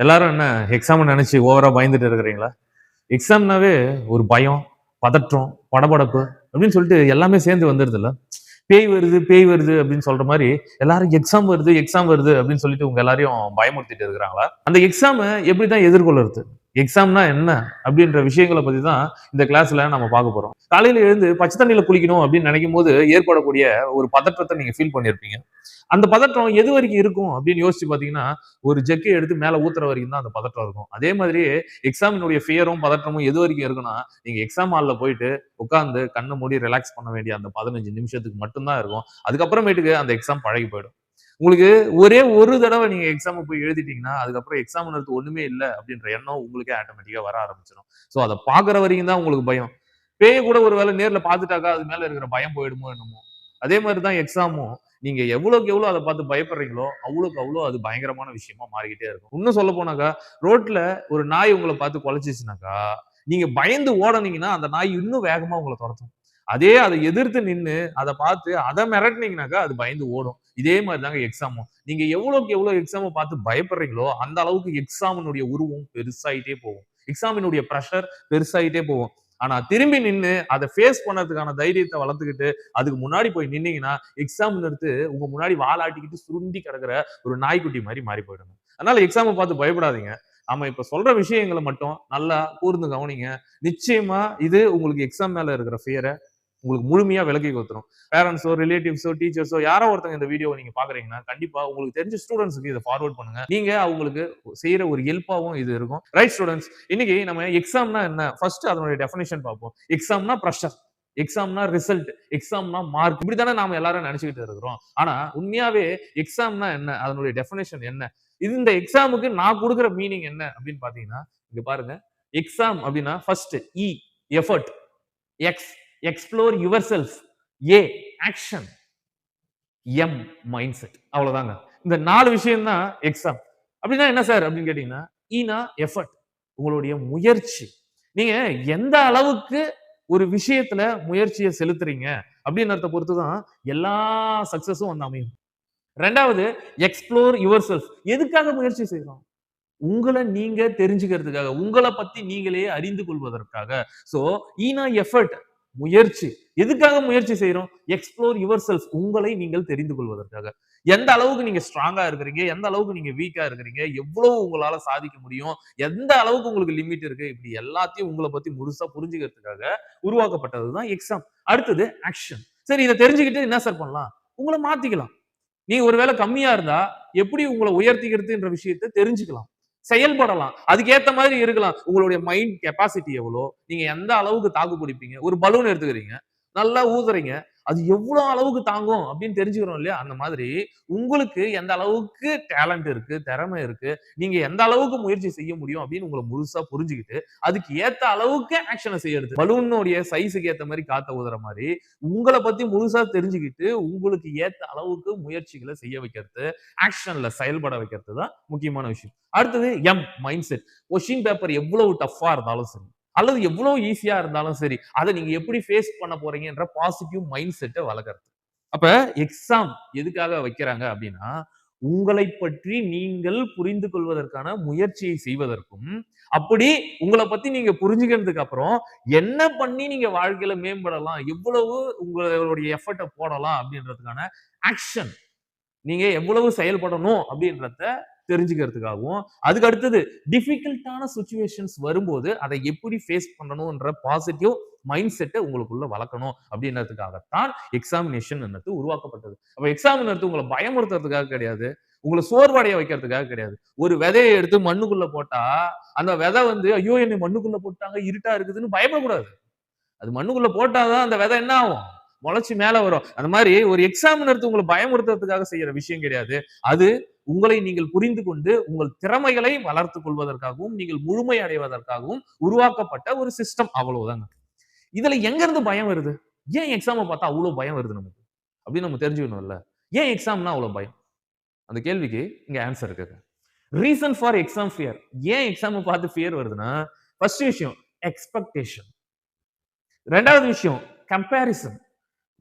எல்லாரும் என்ன எக்ஸாம் நினைச்சு ஓவரா பயந்துட்டு இருக்கிறீங்களா? எக்ஸாம்னாவே ஒரு பயம், பதற்றம், படபடப்பு அப்படின்னு சொல்லிட்டு எல்லாமே சேர்ந்து வந்துருதுல்ல. பேய் வருது, பேய் வருது அப்படின்னு சொல்ற மாரி எல்லாரும் எக்ஸாம் வருது, எக்ஸாம் வருது அப்படின்னு சொல்லிட்டு உங்க எல்லாரையும் பயமுறுத்திட்டு இருக்கிறாங்களா? அந்த எக்ஸாம எப்படிதான் எதிர்கொள்றது? எக்ஸாம்னா என்ன? அப்படின்ற விஷயங்கள பத்தி தான் இந்த கிளாஸ்ல நம்ம பார்க்க போறோம். காலையில எழுந்து பச்சை தண்ணீல குளிக்கணும் அப்படின்னு நினைக்கும்போது ஏற்படக்கூடிய ஒரு பதற்றத்த நீங்க ஃபீல் பண்ணியிருப்பீங்க. அந்த பதற்றம் எது வரைக்கும் இருக்கும் அப்படின்னு யோசிச்சு பார்த்தீங்கன்னா, ஒரு ஜெக்க எடுத்து மேல ஊத்துற வரைக்கும் தான் அந்த பதற்றம் இருக்கும். அதே மாதிரி எக்ஸாமினுடைய ஃபியரும், பதற்றமும் எது வரைக்கும் இருக்குன்னா, நீங்க எக்ஸாம் ஹால்ல போயிட்டு உட்கார்ந்து கண்ண மூடி ரிலாக்ஸ் பண்ண வேண்டிய அந்த 15 நிமிஷத்துக்கு மட்டும் தான் இருக்கும். அதுக்கப்புறமேட்டுக்கு அந்த எக்ஸாம் பழகி போயிடும். உங்களுக்கு ஒரே ஒரு தடவ நீங்க எக்ஸாம் போய் எழுதிட்டீங்கன்னா, அதுக்கப்புறம் எக்ஸாம்ன்றது ஒண்ணுமே இல்ல அப்படின்ற எண்ணம் உங்களுக்கே ஆட்டோமேட்டிக்கா வர ஆரம்பிச்சுரும். சோ அத பார்க்கிற வரைக்கும் தான் உங்களுக்கு பயம். பேய கூட ஒரு வேளை நேர்ல பார்த்துட்டாக்கா, அது மேல இருக்கிற பயம் போயிடுமோ என்னமோ! அதே மாரி தான் எக்ஸாமும். நீங்க எவ்வளவுக்கு எவ்வளோ அத பார்த்து பயப்படுறீங்களோ, அவ்வளவுக்கு அவ்வளோ அது பயங்கரமான விஷயமா மாறிக்கிட்டே இருக்கும். இன்னும் சொல்ல போனாக்கா, ரோட்ல ஒரு நாய் உங்கள பார்த்து கொலைச்சிச்சுனாக்கா, நீங்க பயந்து ஓடுனீங்கன்னா, அந்த நாய் இன்னும் வேகமா உங்கள தொரத்தும். அதே அத எதிர்த்து நின்னு, அத பார்த்து அத மிரட்டுனீங்கனாக்கா, அது பயந்து ஓடும். இதே மாரி தாங்க எக்ஸாமும். நீங்க எவ்வளவுக்கு எவ்வளோ எக்ஸாம பார்த்து பயப்படுறீங்களோ, அந்த அளவுக்கு எக்ஸாமினுடைய உருவம் பெருசாயிட்டே போகும். எக்ஸாமினுடைய பிரஷர் பெருசாயிட்டே போகும். ஆனா திரும்பி நின்னு அத ஃபேஸ் பண்ணதுக்கான தைரியத்த வளர்த்துக்கிட்டு, அதுக்கு முன்னாடி போய் நின்னீங்கன்னா, எக்ஸாம்ங்கிறது உங்க முன்னாடி வாலாட்டிக்கிட்டு சுருண்டி கிடக்கிற ஒரு நாய்க்குட்டி மாரி மாறி போயிடுங்க. அதனால எக்ஸாம பார்த்து பயப்படாதீங்க. நாம இப்ப சொல்ற விஷயங்கள மட்டும் நல்லா கூர்ந்து கவனிங்க. நிச்சயமா இது உங்களுக்கு எக்ஸாம் மேல இருக்கிற ஃபியர உங்களுக்கு முழுமையா விலக்கி குடுத்துரும். பேரண்ட்ஸோ, ரிலேட்டிவ்ஸோ, டீச்சர்ஸோ யாரோ ஒருத்தங்க இந்த வீடியோவ நீங்க பார்க்குறீங்கன்னா, கண்டிப்பா உங்களுக்கு தெரிஞ்ச ஸ்டூடண்ட்ஸ்க்கு இத ஃபார்வர்ட் பண்ணுங்க. நீங்க அவங்களுக்கு செய்ற ஒரு ஹெல்ப்பாவும் இது இருக்கும். ரைட் ஸ்டூடண்ட்ஸ், இன்னைக்கு நம்ம எக்ஸாம்னா என்ன? ஃபர்ஸ்ட் அதனுடைய டெஃபினிஷன் பார்ப்போம். எக்ஸாம்னா பிரஷர். எக்ஸாம்னா ரிசல்ட். எக்ஸாம்னா மார்க். இப்படி தானே நாம எல்லாரும் நெனச்சுக்கிட்டு இருக்கிறோம். ஆனா உண்மையாவே எக்ஸாம்னா என்ன? அதனுடைய டெஃபினிஷன் என்ன? இது இந்த எக்ஸாமுக்கு நான் குடுக்குற மீனிங் என்ன அப்படின்னு பார்த்தீங்கன்னா, இங்க பாருங்க. எக்ஸாம் அப்படின்னா first effort. X explore your self. A action. M mind set. அவ்வளவுதாங்க. இந்த 4 விஷயம் தான் எக்ஸாம். அப்படின்னா என்ன சார் அப்படின்னு கேட்டீங்கன்னா, ஈனா எஃபர்ட். உங்களுடைய முயற்சி. நீங்க எந்த அளவுக்கு ஒரு விஷயத்துல முயற்சிய செலுத்துறீங்க அப்படின்றத பொறுத்து தான் எல்லா சக்சஸும் வந்து அமையும். 2வது எக்ஸ்ப்ளோர் யுவர் செல்ஃப். எதுக்காக முயற்சி செய்றோம்? உங்கள நீங்க தெரிஞ்சுக்கிறதுக்காக, உங்கள பத்தி நீங்களே அறிந்து கொள்வதற்காக. சோ, ஈனா எஃபர்ட் முயற்சி. எதுக்காக முயற்சி செய்றோம்? எக்ஸ்ப்ளோர் யுவர் செல்ஃப் உங்களை நீங்கள் தெரிந்து கொள்வதற்காக. எந்த அளவுக்கு நீங்க ஸ்ட்ராங்கா இருக்கிறீங்க? எந்த அளவுக்கு நீங்க வீக்கா இருக்கிறீங்க? எவ்வளவு உங்களால சாதிக்க முடியும்? எந்த அளவுக்கு உங்களுக்கு லிமிட் இருக்கு? இப்படி எல்லாத்தையும் உங்கள பத்தி முழுசா புரிஞ்சுக்கிறதுக்காக உருவாக்கப்பட்டது தான் எக்ஸாம். அடுத்தது ஆக்ஷன். சரி இத தெரிஞ்சுக்கிட்டு என்ன சார் பண்ணலாம்? உங்கள மாத்திக்கலாம். நீங்க ஒரு வேளை கம்மியா இருந்தா, எப்படி உங்கள உயர்த்திக்கிறதுன்ற விஷயத்த தெரிஞ்சுக்கலாம். செயல்படலாம். அதுக்கு ஏத்த மாதிரி இருக்கலாம். உங்களுடைய மைண்ட் கெப்பாசிட்டி எவ்வளோ? நீங்க எந்த அளவுக்கு தாக்கு பிடிப்பீங்க? ஒரு பலூன் எடுத்துக்கிறீங்க. நல்லா ஊதுறீங்க. அது எவ்வளோ அளவுக்கு தாங்கும் அப்படின்னு தெரிஞ்சுக்கிறோம் இல்லையா? அந்த மாதிரி உங்களுக்கு எந்த அளவுக்கு டேலண்ட் இருக்கு, திறமை இருக்கு, நீங்க எந்த அளவுக்கு முயற்சி செய்ய முடியும் அப்படின்னு உங்கள முழுசா புரிஞ்சுகிட்டு, அதுக்கு ஏத்த அளவுக்கு ஆக்ஷன செய்யறது. பலூனுடைய சைஸ்க்கு ஏத்த மாரி காத்த ஊதுற மாரி, உங்கள பத்தி முழுசா தெரிஞ்சுக்கிட்டு, உங்களுக்கு ஏத்த அளவுக்கு முயற்சிகள செய்ய வைக்கிறது, ஆக்ஷன்ல செயல்பட வைக்கிறது தான் முக்கியமான விஷயம். அடுத்தது M mind set. Question paper எவ்வளவு டஃப்பா இருந்தாலும் சரி, அல்லது எவ்வளவு ஈஸியா இருந்தாலும் சரி, அத நீங்க எப்படி ஃபேஸ் பண்ண போறீங்கன்ற பாசிட்டிவ் மைண்ட் செட்ட வளர்க்கறது. அப்ப எக்ஸாம் எதுக்காக வைக்கிறாங்க அப்படின்னா, உங்களை பற்றி நீங்கள் புரிந்து கொள்வதற்கான முயற்சியை செய்வதற்கும், அப்படி உங்கள பத்தி நீங்க புரிஞ்சுக்கிறதுக்கு அப்புறம், என்ன பண்ணி நீங்க வாழ்க்கையில மேம்படலாம்? எவ்வளவு உங்களுடைய எஃபர்ட்ட போடலாம்? அப்படின்றதுக்கான ஆக்ஷன் நீங்க எவ்வளவு செயல்படணும் அப்படின்றத தெரிஞ்சுக்கிறதுக்காகவும், அதுக்கு அடுத்தது டிஃபிகல்ட்டான சிச்சுவேஷன்ஸ் வரும்போது, அதை எப்படி ஃபேஸ் பண்ணணும்ன்ற பாசிட்டிவ் மைண்ட் செட்ட உங்களுக்குள்ள வளர்க்கணும் அப்படின்றதுக்காகத்தான் எக்ஸாமினேஷன் என்னது உருவாக்கப்பட்டது. அப்ப எக்ஸாம்ன்றது உங்கள பயமுறுத்துறதுக்காக கிடையாது. உங்கள சோர்வடைய வைக்கிறதுக்காக கிடையாது. ஒரு விதைய எடுத்து மண்ணுக்குள்ள போட்டா, அந்த விதை வந்து, "ஐயோ! என்னை மண்ணுக்குள்ள போட்டாங்க, இருட்டா இருக்குதுன்னு" பயப்படக்கூடாது. அது மண்ணுக்குள்ள போட்டா தான் அந்த விதை என்ன ஆகும்? முளைச்சு மேல வரும். அந்த மாரி ஒரு எக்ஸாம்ன்றது உங்கள பயமுறுத்துறதுக்காக செய்யற விஷயம் கிடையாது. அது உங்களை நீங்கள் புரிந்து கொண்டு, உங்கள் திறமைகளை வளர்த்துக் கொள்வதற்காகவும், நீங்கள் முழுமை அடைவதற்காகவும் உருவாக்கப்பட்ட ஒரு சிஸ்டம் அவ்வளவுதாங்க. இதுல எங்க இருந்து பயம் வருது? ஏன் எக்ஸாம பார்த்தா அவ்ளோ பயம் வருது நமக்கு? அப்படின்னு நம்ம தெரிஞ்சுக்கணும்ல. ஏன் எக்ஸாம்னா அவ்ளோ பயம்? அந்த கேள்விக்கு இங்க ஆன்ஸர் இருக்குங்க. Reason for exam fear. ஏன் எக்ஸாம பார்த்து ஃபியர் வருதுன்னா, ஃபர்ஸ்ட் விஷயம் எக்ஸ்பெக்டேஷன். 2வது விஷயம் கம்பேரிசன்.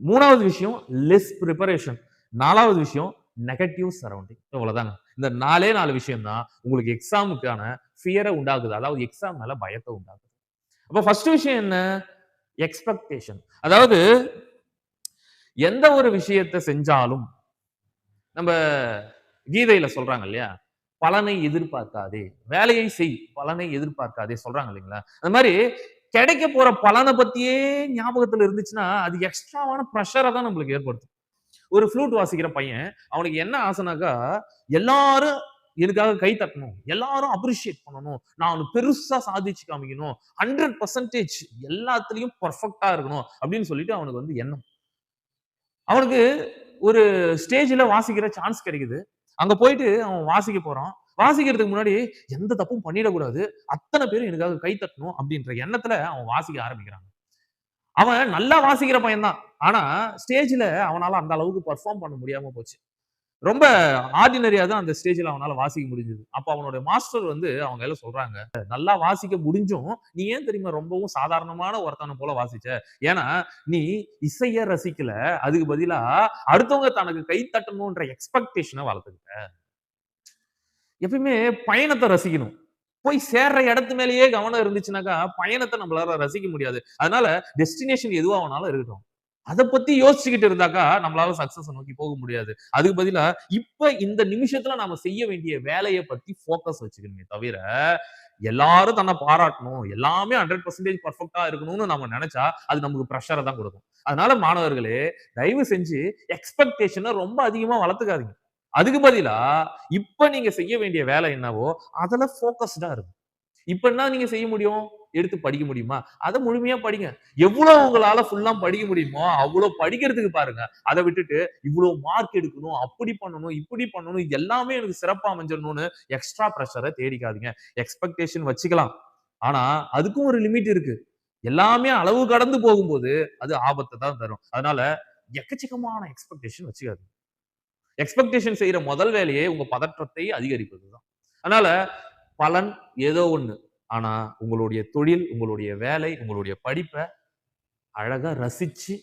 3வது விஷயம் லெஸ் பிரிப்பரேஷன். 4வது விஷயம் நெகட்டிவ் சரௌண்டிங். அவ்வளவுதாங்க. இந்த 4 விஷயம் தான் உங்களுக்கு எக்ஸாமுக்கான ஃபியரை உண்டாக்குது. அதாவது எக்ஸாம் மேல பயத்தை உண்டாக்குது. அப்ப ஃபர்ஸ்ட் விஷயம் என்ன? எக்ஸ்பெக்டேஷன். அதாவது எந்த ஒரு விஷயத்த செஞ்சாலும் நம்ம கீதையில சொல்றாங்க இல்லையா? பலனை எதிர்பார்க்காதே. வேலையை செய், பலனை எதிர்பார்க்காதே சொல்றாங்க இல்லைங்களா? அந்த மாரி கிடைக்க போற பலன பத்தியே ஞாபகத்துல இருந்துச்சுன்னா, அது எக்ஸ்ட்ராவான பிரஷர தான் நம்மளுக்கு ஏற்படுத்தும். ஒரு ஃப்ளூட் வாசிக்கிற பையன், அவனுக்கு என்ன ஆசைனாக்கா, எல்லாரும் எனக்காக கை தட்டணும். எல்லாரும் அப்ரிஷியேட் பண்ணணும். நான் ஒண்ணு பெருசா சாதிச்சு காமிக்கணும். 100% எல்லாத்துலயும் பெர்ஃபெக்ட்டா இருக்கணும். அப்படின்னு சொல்லிட்டு அவனுக்கு எண்ணம். அவனுக்கு ஒரு ஸ்டேஜ்ல வாசிக்கிற சான்ஸ் கிடைக்குது. அங்க போயிட்டு அவன் வாசிக்க போறான். வாசிக்கிறதுக்கு முன்னாடி எந்த தப்பும் பண்ணிடக்கூடாது. அத்தன பேரும் எனக்காக கை தட்டணும் அப்படின்ற எண்ணத்துல அவன் வாசிக்க ஆரம்பிக்கிறான். அவன் நல்லா வாசிக்கிற பையன் தான். ஆனா ஸ்டேஜ்ல அவனால அந்த அளவுக்கு பெர்ஃபார்ம் பண்ண முடியாம போச்சு. ரொம்ப ஆர்டினரியா தான் அந்த ஸ்டேஜ்ல அவனால வாசிக்க முடிஞ்சது. அப்ப அவனுடைய மாஸ்டர் அவங்க எல்லாம் சொல்றாங்க, நல்லா வாசிக்க முடிஞ்சும், நீ ஏன் தெரியுமா ரொம்பவும் சாதாரணமான ஒருத்தன போல வாசிச்ச? ஏன்னா, நீ இசைய ரசிக்கல. அதுக்கு பதிலா அடுத்தவங்க தனக்கு கை தட்டணும்ன்ற எக்ஸ்பெக்டேஷன வளர்த்துக்கிட்ட. எப்பயுமே பயணத்த ரசிக்கணும். போய் சேர்ற இடத்து மேலேயே கவனம் இருந்துச்சுனாக்கா, பயணத்த நம்மளால ரசிக்க முடியாது. அதனால டெஸ்டினேஷன் எதுவா வேணாலும் இருக்கட்டும். அத பத்தி யோசிச்சுக்கிட்டு இருந்தாக்கா, நம்மளால சக்சஸ நோக்கி போக முடியாது. அதுக்கு பதிலா, இப்ப இந்த நிமிஷத்துல நாம செய்ய வேண்டிய வேலைய பத்தி ஃபோக்கஸ் வச்சுக்கணுமே தவிர, எல்லாரும் தன்ன பாராட்டணும். எல்லாமே 100% பெர்ஃபெக்ட்டா இருக்கணும்னு நம்ம நெனச்சா, அது நமக்கு பிரஷர தான் குடுக்கும். அதனால மாணவர்களே, தயவு செஞ்சு எக்ஸ்பெக்டேஷன ரொம்ப அதிகமா வளர்த்துக்காதீங்க. அதுக்கு பதிலா, இப்ப நீங்க செய்ய வேண்டிய வேலை என்னவோ, அதுல ஃபோக்கஸ்டா இருங்க. இப்ப என்ன நீங்க செய்ய முடியும்? எடுத்து படிக்க முடியுமா? அத முழுமையா படிங்க. எவ்வளவு உங்களால ஃபுல்லா படிக்க முடியுமோ, அவ்வளோ படிக்கிறதுக்கு பாருங்க. அத விட்டுட்டு, இவ்வளோ மார்க் எடுக்கணும், அப்படி பண்ணணும், இப்படி பண்ணணும், எல்லாமே எனக்கு சிறப்பா அமைஞ்சிரணும்னு எக்ஸ்ட்ரா பிரஷர தேடிக்காதீங்க. எக்ஸ்பெக்டேஷன் வச்சுக்கலாம். ஆனா, அதுக்கும் ஒரு லிமிட் இருக்கு. எல்லாமே அளவு கடந்து போகும்போது, அது ஆபத்த தான் தரும். அதனால, எக்கச்சக்கமான எக்ஸ்பெக்டேஷன் வச்சுக்காதீங்க. எக்ஸ்பெக்டேஷன் செய்யற முதல் வேலையே உங்க பதற்றத்தை அதிகரிப்பது தான். அதனால பலன் ஏதோ ஒண்ணு. ஆனா உங்களுடைய தொழில், உங்களுடைய வேலை, உங்களுடைய படிப்ப அழகா ரசிச்சு,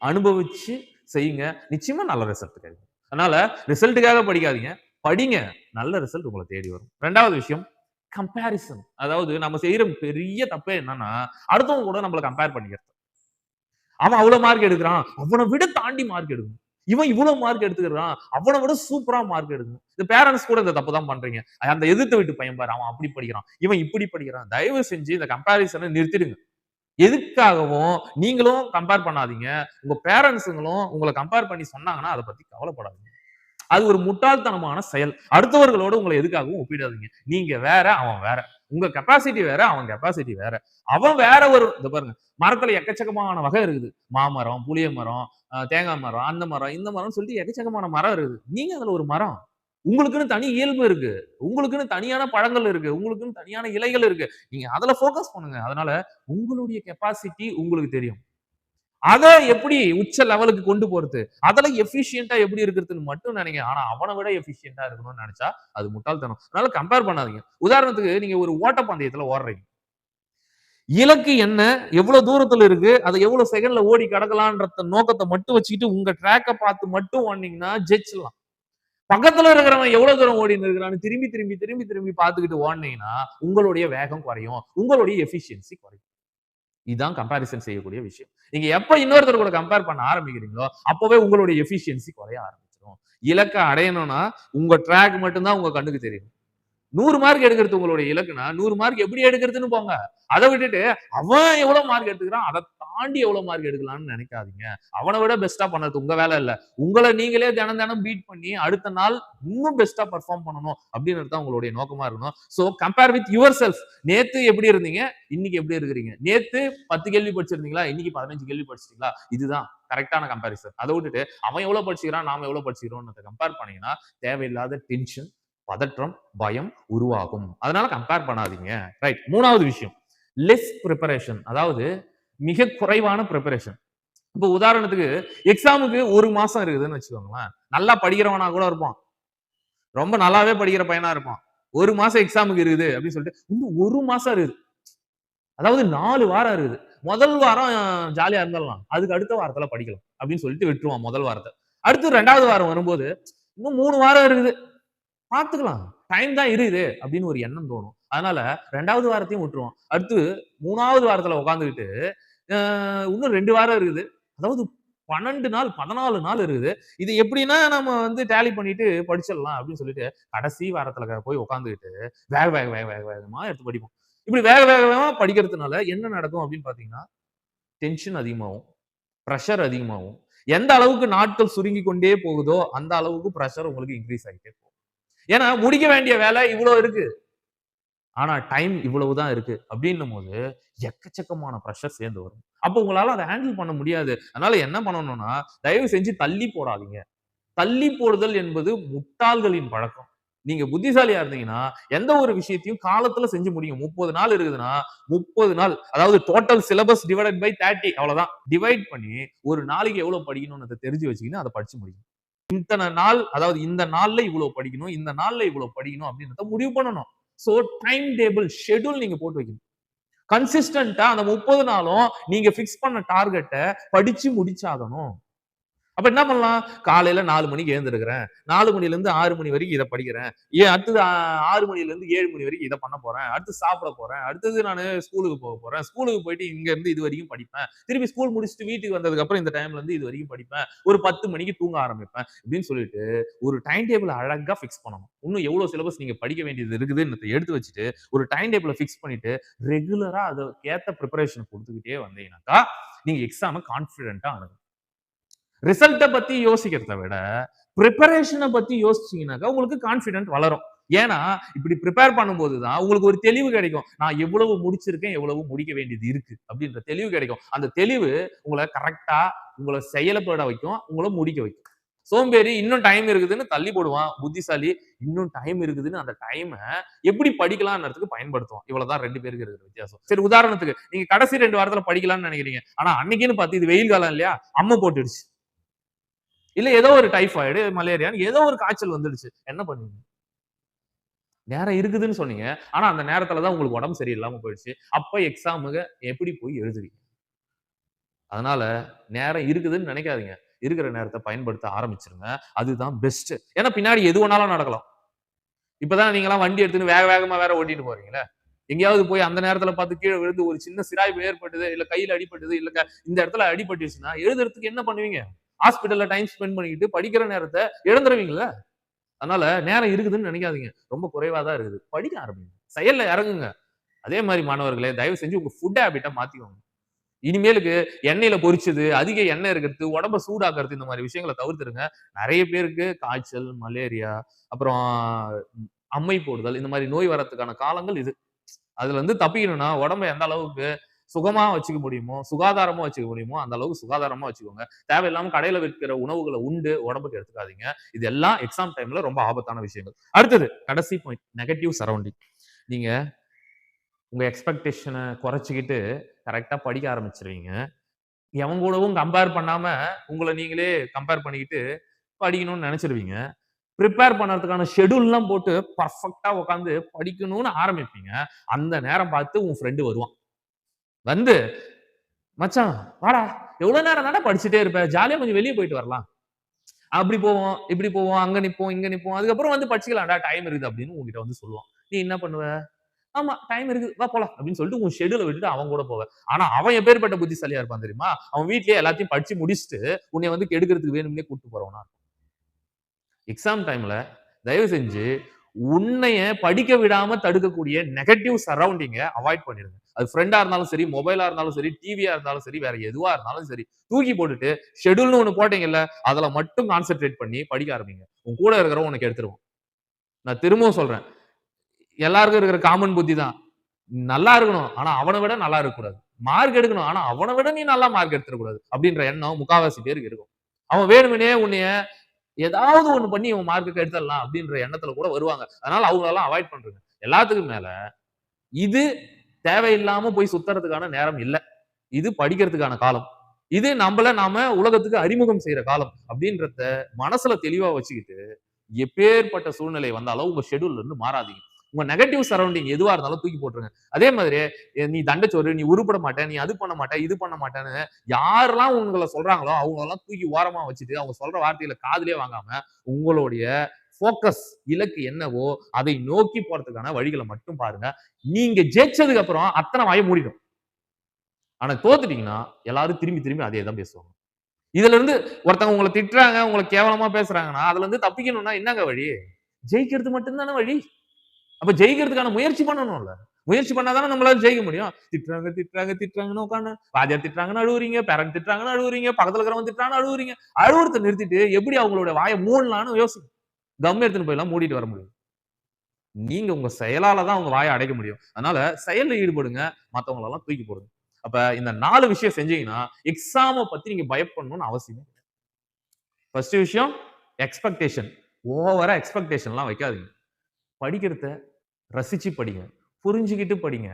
அனுபவிச்சு செய்யுங்க. நிச்சயமா நல்ல ரிசல்ட் கிடைக்கும். அதனால ரிசல்ட்டுக்காக படிக்காதீங்க. படிங்க. நல்ல ரிசல்ட் உங்கள தேடி வரும். 2வது விஷயம் கம்பேரிசன். அதாவது நம்ம செய்யற பெரிய தப்பே என்னன்னா, அடுத்தவங்க கூட நம்மள கம்பேர் பண்ணிக்கிறது. அவன் அவ்வளவு மார்க் எடுக்கிறான். அவன விட தாண்டி மார்க் எடுக்கணும். இவன் இவ்வளவு மார்க் எடுத்துக்கிறான். அவன விட சூப்பரா மார்க் எடுக்கணும். இந்த பேரண்ட்ஸ் கூட இந்த தப்பு தான் பண்றீங்க. அந்த எதிர்த்த வீட்டு பையன் பாரு, அவன் அப்படி படிக்கிறான். இவன் இப்படி படிக்கிறான். தயவு செஞ்சு இந்த கம்பேரிசன நிறுத்திடுங்க. எதுக்காகவும் நீங்களும் கம்பேர் பண்ணாதீங்க. உங்க பேரண்ட்ஸ்ங்களும் உங்கள கம்பேர் பண்ணி சொன்னாங்கன்னா, அத பத்தி கவலைப்படாதீங்க. அது ஒரு முட்டாள்தனமான செயல். அடுத்தவர்களோட உங்கள எதுக்காகவும் ஒப்பிடாதீங்க. நீங்க வேற, அவன் வேற. உங்க கெப்பாசிட்டி வேற, அவன் கெப்பாசிட்டி வேற. அவன் வேற ஒரு இத பாருங்க. மரத்துல எக்கச்சக்கமான வகை இருக்குது. மாமரம், புளிய மரம், தேங்காய் மரம், அந்த மரம், இந்த மரம்னு சொல்லிட்டு எக்கச்சக்கமான மரம் இருக்குது. நீங்க அதுல ஒரு மரம். உங்களுக்குன்னு தனி இயல்பு இருக்கு. உங்களுக்குன்னு தனியான பழங்கள் இருக்கு. உங்களுக்குன்னு தனியான இலைகள் இருக்கு. நீங்க அதுல ஃபோக்கஸ் பண்ணுங்க. அதனால உங்களுடைய கெப்பாசிட்டி உங்களுக்கு தெரியும். அத எப்படி உச்ச லெவலுக்கு கொண்டு போறது? அதுல எஃபிஷியன்ட்டா எப்படி இருக்கிறதுன்னு மட்டும் நினைங்க. ஆனா அவன விட எஃபிஷியன்ட்டா இருக்கணும்னு நெனச்சா, அது முட்டாள்தனம். அதனால கம்பேர் பண்ணாதீங்க. உதாரணத்துக்கு நீங்க ஒரு ஓட்டப்பந்தயத்துல ஓடுறீங்க. இலக்கு என்ன? எவ்வளவு தூரத்துல இருக்கு? அத எவ்வளவு செகண்ட்ல ஓடி கடக்கலான்ற நோக்கத்த மட்டும் வச்சுக்கிட்டு உங்க ட்ராக்க பார்த்து மட்டும் ஓடுனீங்கன்னா ஜெயிச்சிடலாம். பக்கத்துல இருக்கிறவன் எவ்வளவு தூரம் ஓடின்னு இருக்கிறான்னு திரும்பி, திரும்பி, திரும்பி, திரும்பி பார்த்துக்கிட்டு ஓடுனீங்கன்னா, உங்களுடைய வேகம் குறையும். உங்களுடைய எஃபிஷியன்சி குறையும். இதுதான் கம்பேரிசன் செய்யக்கூடிய விஷயம். நீங்க எப்ப இன்னொருத்தர் கூட கம்பேர் பண்ண ஆரம்பிக்கிறீங்களோ, அப்பவே உங்களுடைய எஃபிஷியன்சி குறைய ஆரம்பிச்சுரும். இலக்க அடையணும்னா, உங்க ட்ராக் மட்டும் தான் உங்க கண்ணுக்கு தெரியும். 100 மார்க் எடுக்கிறது உங்களுடைய இலக்குனா, 100 மார்க் எப்படி எடுக்கிறதுன்னு போங்க. அத விட்டுட்டு, அவன் எவ்வளவு மார்க் எடுத்துக்கிறான், அத தாண்டி எவ்வளவு மார்க் எடுக்கலாம்னு நினைக்காதீங்க. அவன விட பெஸ்ட்டா பண்ணது உங்க வேலை இல்ல. உங்கள நீங்களே தினம் தினம் பீட் பண்ணி, அடுத்த நாள் இன்னும் பெஸ்ட்டா பெர்ஃபார்ம் பண்ணணும் அப்படின்றது தான் உங்களுடைய நோக்கமா இருக்கணும். So compare with your self. நேத்து எப்படி இருந்தீங்க? இன்னைக்கு எப்படி இருக்கிறீங்க? நேத்து 10 கேள்வி படிச்சிருந்தீங்களா? இன்னைக்கு 15 கேள்வி படிச்சிட்டீங்களா? இதுதான் கரெக்ட்டான கம்பேரிசன். அத விட்டுட்டு, அவன் எவ்வளவு படிச்சுக்கிறான், நாம எவ்வளவு படிச்சுக்கிறோம்ன்றத கம்பேர் பண்ணீங்கன்னா, தேவையில்லாத டென்ஷன், பதற்றம், பயம் உருவாகும். அதனால கம்பேர் பண்ணாதீங்க. ரைட். 3வது விஷயம். Less preparation. அதாவது மிக குறைவான பிரிப்பரேஷன். இப்ப உதாரணத்துக்கு எக்ஸாமுக்கு 1 மாசம் இருக்குதுன்னு வச்சுக்கோங்களேன். நல்லா படிக்கிறவனா கூட இருப்பான். ரொம்ப நல்லாவே படிக்கிற பையனா இருப்பான். 1 மாசம் எக்ஸாமுக்கு இருக்குது அப்படின்னு சொல்லிட்டு, இன்னும் 1 மாசம் இருக்குது. அதாவது 4 வாரம் இருக்குது. முதல் வாரம் ஜாலியா இருந்துடலாம். அதுக்கு அடுத்த வாரத்துல படிக்கலாம் அப்படின்னு சொல்லிட்டு விட்டுருவான் முதல் வாரத்த. அடுத்து 2வது வாரம் வரும்போது இன்னும் 3 வாரம் இருக்குது, பாத்துக்கலாம், டைம் தான் இருக்குது அப்படின்னு ஒரு எண்ணம் தோணும். அதனால 2வது வாரத்தையும் விட்டுருவோம். அடுத்து 3வது வாரத்துல உட்கார்ந்துகிட்டு இன்னும் 2 வாரம் இருக்குது. அதாவது 12 நாள், 14 நாள் இருக்குது. இது எப்படின்னா நம்ம வந்து டேலி பண்ணிட்டு படிச்சிடலாம் அப்படின்னு சொல்லிட்டு, கடைசி வாரத்துல போய் உட்கார்ந்துகிட்டு, வேக வேக வேக வேக வேகமா எடுத்து படிப்போம். இப்படி வேக வேக வேகமா படிக்கிறதுனால என்ன நடக்கும் அப்படின்னு பார்த்தீங்கன்னா, டென்ஷன் அதிகமாகும். பிரஷர் அதிகமாகும். எந்த அளவுக்கு நாட்கள் சுருங்கிக் கொண்டே போகுதோ, அந்த அளவுக்கு பிரஷர் உங்களுக்கு இன்கிரீஸ் ஆகிட்டே போகும். ஏன்னா முடிக்க வேண்டிய வேலை இவ்வளோ இருக்கு. ஆனா டைம் இவ்வளவு தான் இருக்கு அப்படின்னும்போது, எக்கச்சக்கமான பிரஷர் சேர்ந்து வரும். அப்போ உங்களால அத ஹேண்டில் பண்ண முடியாது. அதனால என்ன பண்ணணும்னா, தயவு செஞ்சு தள்ளி போடாதீங்க. தள்ளி போடுதல் என்பது முட்டாள்களின் பழக்கம். நீங்க புத்திசாலியா இருந்தீங்கன்னா, எந்த ஒரு விஷயத்தையும் காலத்துல செஞ்சு முடியும். 30 நாள் இருக்குதுன்னா, 30 நாள் அதாவது டோட்டல் சிலபஸ் டிவைடட் பை 30 அவ்வளவுதான். டிவைட் பண்ணி ஒரு நாளைக்கு எவ்வளவு படிக்கணும்ன்றத தெரிஞ்சு வச்சீங்கன்னா, அத படிச்சு முடியும். இத்தன நாள் அதாவது இந்த நாள்ல இவ்வளவு படிக்கணும், இந்த நாள்ல இவ்வளவு படிக்கணும் அப்படின்றத முடிவு பண்ணணும். சோ டைம் டேபிள், ஷெட்யூல் நீங்க போட்டு வைக்கணும். கன்சிஸ்டன்ட்டா அந்த 30 நாளும் நீங்க பிக்ஸ் பண்ண டார்கெட்ட படிச்சு முடிச்சாகணும். அப்ப என்ன பண்ணலாம்? காலையில 4 மணிக்கு எழுந்திருக்கிறேன். 4 மணிலேருந்து 6 மணி வரைக்கும் இத படிக்கிறேன். அடுத்தது 6 மணிலேருந்து 7 மணி வரைக்கும் இத பண்ண போறேன். அடுத்து சாப்பிட போறேன். அடுத்தது நானு ஸ்கூலுக்கு போக போறேன். ஸ்கூலுக்கு போயிட்டு இங்க இருந்து இது வரைக்கும் படிப்பேன். திருப்பி ஸ்கூல் முடிச்சுட்டு வீட்டுக்கு வந்ததுக்கு அப்புறம் இந்த டைம்ல இருந்து இது வரைக்கும் படிப்பேன். ஒரு 10 மணிக்கு தூங்க ஆரம்பிப்பேன். இப்படின்னு சொல்லிட்டு ஒரு டைம் டேபிள் அழகா பிக்ஸ் பண்ணணும். இன்னும் எவ்வளவு சிலபஸ் நீங்க படிக்க வேண்டியது இருக்குதுன்றத எடுத்து வச்சுட்டு, ஒரு டைம் டேபிள பிக்ஸ் பண்ணிட்டு, ரெகுலரா அதுக்கேத்த பிரிப்பரேஷன் குடுத்துக்கிட்டே வந்தீங்கன்னாக்கா, நீங்க எக்ஸாம கான்ஃபிடென்ட்டா அணுகலாம். ரிசல்ட்ட பத்தி யோசிக்கிறத விட, பிரிப்பரேஷன பத்தி யோசிச்சீங்கன்னாக்கா, உங்களுக்கு கான்ஃபிடென்ட் வளரும். ஏன்னா, இப்படி பிரிப்பேர் பண்ணும்போது தான் உங்களுக்கு ஒரு தெளிவு கிடைக்கும். நான் எவ்வளவு முடிச்சிருக்கேன், எவ்வளவு முடிக்க வேண்டியது இருக்கு அப்படின்ற தெளிவு கிடைக்கும். அந்த தெளிவு உங்கள கரெக்ட்டா உங்கள செயல்பட வைக்கும், உங்கள முடிக்க வைக்கும். சோம்பேறி இன்னும் டைம் இருக்குதுன்னு தள்ளி போடுவான். புத்திசாலி இன்னும் டைம் இருக்குதுன்னு அந்த டைம எப்படி படிக்கலாம்ன்றதுக்கு பயன்படுத்துவான். இவ்வளவுதான் 2 பேருக்கு இருக்கிற வித்தியாசம். சரி உதாரணத்துக்கு நீங்க கடைசி 2 வாரத்துல படிக்கலாம்னு நினைக்கிறீங்க. ஆனா அன்னைக்குன்னு பார்த்து இது வெயில் காலம் இல்லையா? அம்ம போட்டுடுச்சு. இல்ல ஏதோ ஒரு டைபாய்டு, மலேரியான்னு ஏதோ ஒரு காய்ச்சல் வந்துடுச்சு. என்ன பண்ணுவீங்க? நேரம் இருக்குதுன்னு சொன்னீங்க. ஆனா அந்த நேரத்துல தான் உங்களுக்கு உடம்பு சரியில்லாம போயிடுச்சு. அப்ப எக்ஸாமுக்கு எப்படி போய் எழுதுவீங்க? அதனால நேரம் இருக்குதுன்னு நினைக்காதீங்க. இருக்கிற நேரத்த பயன்படுத்த ஆரம்பிச்சுருங்க. அதுதான் பெஸ்ட். ஏன்னா பின்னாடி எது வேணாலும் நடக்கலாம். இப்பதான் நீங்கலாம் வண்டி எடுத்துன்னு வேக வேகமா வேற ஓட்டிட்டு போறீங்கல்ல. எங்கேயாவது போய் அந்த நேரத்துல பார்த்து கீழ விழுந்து ஒரு சின்ன சிராய்ப்பு ஏற்பட்டது, இல்ல கையில அடிபட்டது, இல்ல இந்த இடத்துல அடிபட்டுருச்சுன்னா, எழுதுறதுக்கு என்ன பண்ணுவீங்க? ஹாஸ்பிடல்ல டைம் ஸ்பெண்ட் பண்ணிக்கிட்டு படிக்கிற நேரத்த இழந்துருவீங்கல்ல. அதனால நேரம் இருக்குதுன்னு நினைக்காதீங்க. ரொம்ப குறைவா தான் இருக்குது. படிக்க ஆரம்பிங்க. செயல்ல இறங்குங்க. அதே மாரி மாணவர்களே, தயவு செஞ்சு உங்க ஃபுட் ஹேபிட்ட மாத்திக்கோங்க. இனிமேலுக்கு எண்ணெயில பொரிச்சது, அதிக எண்ணெய் இருக்கிறது, உடம்ப சூடாக்குறது இந்த மாரி விஷயங்கள தவிர்த்துருங்க. நெறைய பேருக்கு காய்ச்சல், மலேரியா, அப்புறம் அம்மை போடுதல் இந்த மாரி நோய் வரதுக்கான காலங்கள் இது. அதுல இருந்து தப்பிக்கணும்னா, உடம்ப எந்த அளவுக்கு சுகமா வச்சுக்க முடியுமோ, சுகாதாரமா வச்சுக்க முடியுமோ, அந்த அளவுக்கு சுகாதாரமா வச்சுக்கோங்க. தேவையில்லாம கடையில விக்கிற உணவுகள உண்டு உடம்புக்கு எடுத்துக்காதீங்க. இது எல்லாம் எக்ஸாம் டைம்ல ரொம்ப ஆபத்தான விஷயங்கள். அடுத்தது கடைசி பாயிண்ட் நெகட்டிவ் சரவுண்டிங். நீங்க உங்க எக்ஸ்பெக்டேஷன குறைச்சுக்கிட்டு கரெக்ட்டா படிக்க ஆரம்பிச்சுருவீங்க. எவன் கூடவும் கம்பேர் பண்ணாம, உங்கள நீங்களே கம்பேர் பண்ணிக்கிட்டு படிக்கணும்னு நெனச்சுருவீங்க. பிரிப்பேர் பண்றதுக்கான ஷெட்யூல்லாம் போட்டு பெர்ஃபெக்ட்டா உட்கார்ந்து படிக்கணும்னு ஆரம்பிப்பீங்க. அந்த நேரம் பார்த்து உன் ஃப்ரெண்ட் வருவான். வந்து, "மச்சான் வாடா, எவ்வளோ நேரம் தான்டா படிச்சுட்டே இருப்ப? ஜாலியா கொஞ்சம் வெளிய போயிட்டு வரலாம்." அப்படி போவோம், இப்படி போவோம், அங்க நிப்போம், இங்க நிப்போம். அதுக்கப்புறம் வந்து படிச்சுக்கலாம்டா, டைம் இருக்குது அப்படின்னு உன்கிட்ட வந்து சொல்லுவான். நீ என்ன பண்ணுவ? ஆமா, டைம் இருக்குது. வா போலாம் அப்படின்னு சொல்லிட்டு உன் ஷெட்யூல விட்டுட்டு அவன் கூட போவ. ஆனா அவன் எப்பேர்ப்பட்ட புத்திசாலியா இருப்பான் தெரியுமா? அவன் வீட்லயே எல்லாத்தையும் படிச்சு முடிச்சுட்டு, உன்னைய வந்து கெடுக்கிறதுக்கு வேணும்னே கூட்டிட்டு போறவனா எக்ஸாம் டைம்ல தயவு செஞ்சு உன்னைய படிக்க விடாம தடுக்கக்கூடிய நெகட்டிவ் சரவுண்டிங்க அவாய்ட் பண்ணிருங்க. அது ஃப்ரெண்டா இருந்தாலும் சரி, மொபைலா இருந்தாலும் சரி, டிவியா இருந்தாலும் சரி, வேற எதுவா இருந்தாலும் சரி. தூக்கி போட்டுட்டு ஷெட்யூல்னு ஒண்ணு போட்டீங்கல்ல, அதுல மட்டும் கான்சன்ட்ரேட் பண்ணி படிக்க ஆரம்பிங்க. உன் கூட இருக்கிறவன் உனக்கு எடுத்துருவான். நான் திரும்பவும் சொல்றேன். எல்லாருக்கும் இருக்கிற காமன் புத்தி தான். நல்லா இருக்கணும். ஆனா அவன விட நல்லா இருக்கக்கூடாது. மார்க் எடுக்கணும். ஆனா அவன விட நீ நல்லா மார்க் எடுத்துறக்கூடாது. அப்படின்ற எண்ணம் முக்காவாசி பேருக்கு இருக்கும். அவன் வேணும்னே உன்னைய ஏதாவது ஒண்ணு பண்ணி இவன் மார்க்க கெடுத்துடலாம் அப்படின்ற எண்ணத்துல கூட வருவாங்க. அதனால அவங்களெல்லாம் அவாய்ட் பண்றேங்க. எல்லாத்துக்கும் மேல இது தேவையில்லாம போய் சுத்துறதுக்கான நேரம் இல்ல. இது படிக்கிறதுக்கான காலம். இது நம்மள நாம உலகத்துக்கு அறிமுகம் செய்ற காலம் அப்படின்றத மனசுல தெளிவா வச்சுக்கிட்டு, எப்பேர்ப்பட்ட சூழ்நிலை வந்தாலும் உங்க ஷெட்யூல்ல இருந்து மாறாதீங்க. உங்க நெகட்டிவ் சரௌண்டிங் எதுவா இருந்தாலும் தூக்கி போட்டுருங்க. அதே மாதிரி நீ தண்டச்சோறு, நீ உருப்பட மாட்ட, நீ அது பண்ண மாட்ட, இது பண்ண மாட்டேன்னு யாரெல்லாம் உங்கள சொல்றாங்களோ அவங்களெல்லாம் தூக்கி ஓரமா வச்சுட்டு அவங்க சொல்ற வார்த்தைகள காதுலயே வாங்காம உங்களுடைய ஃபோக்கஸ் இலக்கு என்னவோ அதை நோக்கி போறதுக்கான வழிகள மட்டும் பாருங்க. நீங்க ஜெயிச்சதுக்கு அப்புறம் அத்தன வாய மூடிடும். ஆனா தோத்துட்டீங்கன்னா எல்லாரும் திரும்பி திரும்பி அதே தான் பேசுவாங்க. இதுல இருந்து ஒருத்தவங்க உங்கள திட்டுறாங்க, உங்கள கேவலமா பேசுறாங்கன்னா, அதுல இருந்து தப்பிக்கணும்னா என்னங்க வழி? ஜெயிக்கிறது மட்டும் தானே வழி. அப்ப ஜெயிக்கிறதுக்கான முயற்சி பண்ணணும்ல. முயற்சி பண்ணா தானே நம்மளால ஜெயிக்க முடியும். திட்டுறாங்க, திட்டுறாங்க, திட்டுறாங்கன்னு உட்கார்ந்து வாத்தியார் திட்டுறாங்கன்னு அழுவுறீங்க, பேரண்ட் திட்டுறாங்கன்னு அழுவுறீங்க, பக்கத்துல இருக்கிறவன் திட்டுறான்னு அழுவுறீங்க. அழுவுறத நிறுத்திட்டு எப்படி அவங்களோட வாய மூடலாம்னு யோசிங்க. கம் எடுத்துன்னு போய்லாம் மூடிட்டு வர முடியும். நீங்க உங்க செயலால தான் உங்க வாய அடைக்க முடியும். அதனால செயல்ல ஈடுபடுங்க. மத்தவங்கள எல்லாம் தூக்கி போடுங்க. அப்ப இந்த 4 விஷயம் செஞ்சீங்கன்னா, எக்ஸாம பத்தி நீங்க பயப்படணும்னு அவசியமே கிடையாது. ஃபர்ஸ்ட் விஷயம் எக்ஸ்பெக்டேஷன். ஓவரா எக்ஸ்பெக்டேஷன்லாம் வைக்காதீங்க. படிக்கிறத ரசிச்சு படிங்க. புரிஞ்சுகிட்டு படிங்க.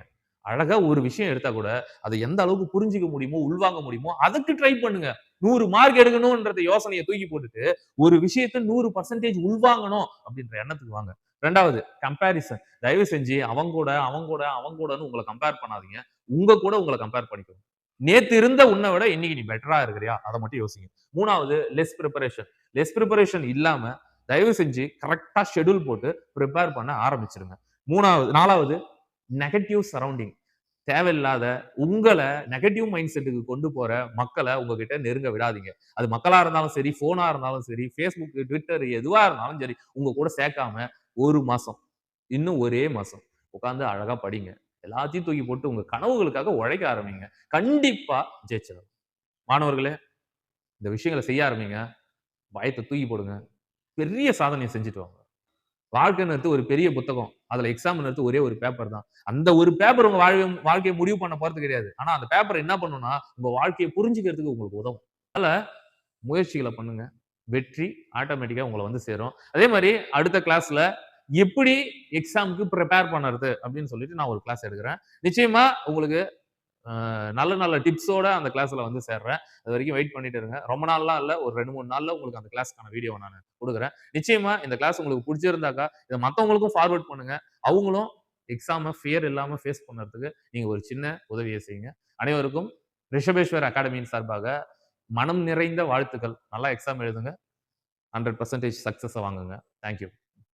அழகா ஒரு விஷயம் எடுத்தா கூட, அத எந்த அளவுக்கு புரிஞ்சுக்க முடியுமோ, உள்வாங்க முடியுமோ, அதுக்கு ட்ரை பண்ணுங்க. 100 மார்க் எடுக்கணும்ன்றத யோசனைய தூக்கி போட்டுட்டு, ஒரு விஷயத்த 100% உள்வாங்கணும் அப்படின்ற எண்ணத்துக்கு வாங்க. 2வது கம்பேரிசன். தயவு செஞ்சு அவன் கூடன்னு உங்கள கம்பேர் பண்ணாதீங்க. உங்க கூட உங்கள கம்பேர் பண்ணிக்கோங்க. நேத்து இருந்த உன்ன விட இன்னைக்கு நீ பெட்டரா இருக்கிறியா? அத மட்டும் யோசிங்க. 3வது லெஸ் பிரிப்பரேஷன். லெஸ் பிரிப்பரேஷன் இல்லாம தயவு செஞ்சு கரெக்ட்டா ஷெட்யூல் போட்டு பிரிப்பேர் பண்ண ஆரம்பிச்சுருங்க. 4வது நெகட்டிவ் சரவுண்டிங். தேவையில்லாத உங்கள நெகட்டிவ் மைண்ட் செட்டுக்கு கொண்டு போற மக்கள உங்ககிட்ட நெருங்க விடாதீங்க. அது மக்களா இருந்தாலும் சரி, ஃபோனா இருந்தாலும் சரி, Facebook, Twitter எதுவா இருந்தாலும் சரி, உங்க கூட சேர்க்காம 1 மாசம், இன்னும் ஒரே மாசம் உட்கார்ந்து அழகா படிங்க. எல்லாத்தையும் தூக்கி போட்டு உங்க கனவுகளுக்காக உழைக்க ஆரம்பிங்க. கண்டிப்பா ஜெயிச்சிடலாம். மாணவர்களே, இந்த விஷயங்கள செய்ய ஆரம்பிங்க. பயத்த தூக்கி போடுங்க. பெரிய சாதனைய செஞ்சுட்டு வாங்க. வாழ்க்கைன்றது ஒரு பெரிய புத்தகம். அதுல எக்ஸாம்ன்றது ஒரே ஒரு பேப்பர் தான். அந்த ஒரு பேப்பர் உங்க வாழ்க்கைய முடிவு பண்ண போறது கிடையாது. ஆனா அந்த பேப்பர் என்ன பண்ணும்னா, உங்க வாழ்க்கைய புரிஞ்சுக்கிறதுக்கு உங்களுக்கு உதவும். அதனால முயற்சிகள பண்ணுங்க. வெற்றி ஆட்டோமேட்டிக்கா உங்கள வந்து சேரும். அதே மாரி அடுத்த கிளாஸ்ல எப்படி எக்ஸாம்க்கு பிரிப்பேர் பண்ணறது அப்படின்னு சொல்லிட்டு நான் ஒரு கிளாஸ் எடுக்குறேன். நிச்சயமா உங்களுக்கு நல்ல நல்ல டிப்ஸோட அந்த கிளாஸ்ல வந்து சேர்றேன். அதுவரைக்கும் வெயிட் பண்ணிட்டு இருங்க. ரொம்ப நாள்லாம் இல்ல. ஒரு 2, 3 நாள்ல உங்களுக்கு அந்த கிளாஸ்க்கான வீடியோவ நானு குடுக்குறேன். நிச்சயமா இந்த கிளாஸ் உங்களுக்கு புடிச்சிருந்தாக்கா, இத மத்தவங்களுக்கும் ஃபார்வர்ட் பண்ணுங்க. அவங்களும் எக்ஸாம ஃபியர் இல்லாம ஃபேஸ் பண்றதுக்கு நீங்க ஒரு சின்ன உதவிய செய்யுங்க. அனைவருக்கும் ரிஷபேஸ்வர் அகாடமியின் சார்பாக மனம் நிறைந்த வாழ்த்துக்கள். நல்லா எக்ஸாம் எழுதுங்க. 100% சக்சஸ வாங்குங்க. Thank you.